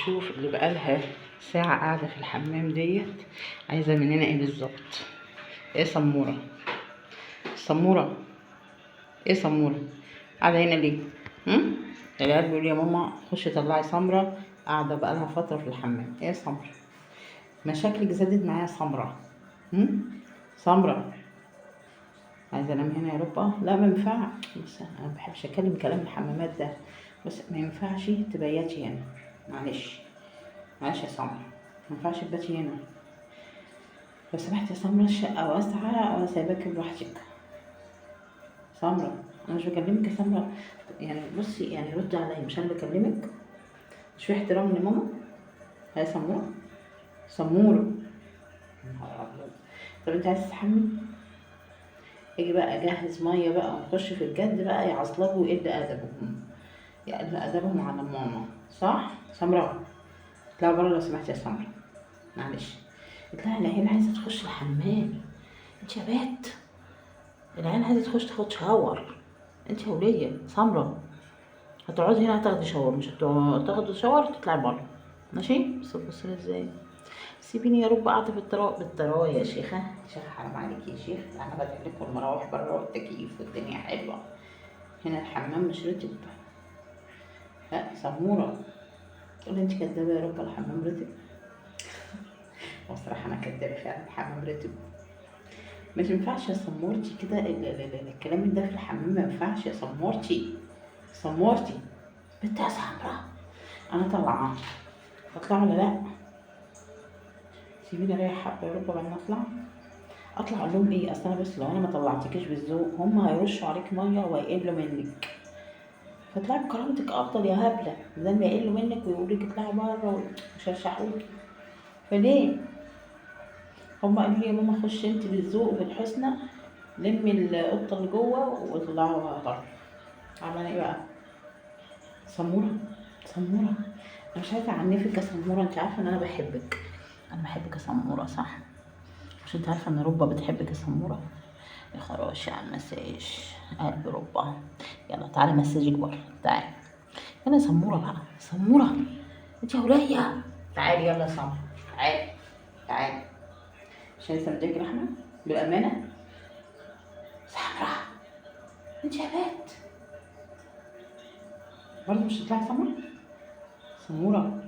تشوف اللي بقالها ساعة قاعدة في الحمام ديت عايزة مننا ايه بالظبط؟ ايه سمورة؟ سمورة ايه سمورة؟ قاعدة هنا ليه؟ العيال بيقولوا يا ماما خشي طلعي سمرة قاعدة بقالها فترة في الحمام. ايه سمرة؟ مشاكلك زادت معايا سمرة. سمرة عايزة انام هنا يا ربا؟ لا ما ينفعش، بس انا مبحبش اتكلم كلام الحمامات ده، بس ما ينفعش تبيتي هنا. معلش معلش يا سمرة، ما ينفعش تباتي هنا. لو سمحت يا سمرة الشقة واسعة وانا سايباكي براحتك. سمرة انا مش بكلمك يا سمرة، يعني بصي يعني ردي عليا، مش انا بكلمك؟ مش في احترام لماما؟ هي سمورة سمورة. يا نهار أبيض. طب انت عايز تستحمي؟ اجي بقى اجهز ميه بقى ونخش في الجد بقى، يعصلجوا ويقل ادبهم، يقل ادبهم على ماما. صح سمراء؟ اطلعي بره لو سمحتي يا سمراء، معلش. اطلعي، العيال عايزه تخش الحمام. انت يا بنت، العيال عايزه تخش تاخد شاور. انت يا وليه سمراء هتقعدي هنا هتاخدي شاور، مش هتاخدي شاور تطلعي بره. ماشي؟ بس تبصي ازاي؟ سيبيني يا رب قاعده بالطراوه يا شيخه. شيخه حرام عليكي يا شيخ، انا فاتح لكم المراوح بره والتكييف والدنيا حلوه، هنا الحمام مش رتب. لا سمورة تقولي انت كدابة يا رب الحمام رتب. بصراحة انا كدابة فعلا، الحمام رتب. ما تنفعش يا سمورتي كده الكلام ده في الحمام ما ينفعش يا سمورتي. سمورتي بنت يا سمرة، انا طالعة، اطلع ولا لا؟ سيبيني اريح حبة يا رب بعدين اطلع. اطلع اقول لهم ايه؟ اصل انا بس لو انا ما طلعتكيش بالذوق هم هيرشوا عليك ميه وهيقلوا منك، فاطلعي بكرامتك افضل يا هبله، بدل ما يقلوا منك ويقولوا لك اطلعي بره ويشرشحوكي. فليه؟ هما قالوا لي يا ماما خشي انت بالذوق وبالحسنى، لمي القطه اللي جوه واطلعوا بره. عملنا ايه بقى؟ سموره سموره، انا مش عايزه اعنفك يا سموره، انت عارفه ان انا بحبك، انا بحبك يا سموره صح؟ مش انت عارفه ان ربا بتحبك يا سموره؟ يا خراشي على المساج قلب ربا. يلا تعالي مساجك بره، تعالي يلا يا سموره بقى. سموره انت يا وليه، تعالي يلا يا سموره، تعالي تعالي. مش لسه مديك لحمه بالامانه؟ سمرة انت يا بنت برضه مش هتطلعي سمرة؟ سمورة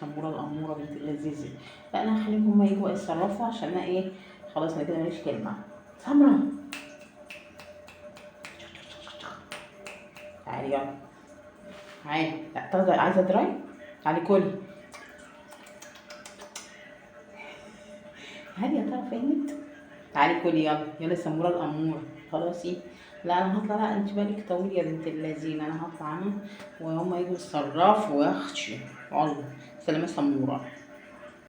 سمورة الأمورة بنت اللذيذة. لا أنا هخليهم هما يجوا يتصرفوا عشان أنا إيه، خلاص أنا كده ماليش كلمة. سمرة تعالي يلا، تعالي. لا تاخدي عايزة دراي؟ تعالي كلي. هل يا ترى فهمت؟ تعالي كلي يلا يلا سمورة الأمورة. خلاصي لا انا هطلع، لا انت بالك طويل يا بنت اللذين، انا هطلع انا وهما يجوا يتصرفوا ويخشوا. والله سلامة سمورة.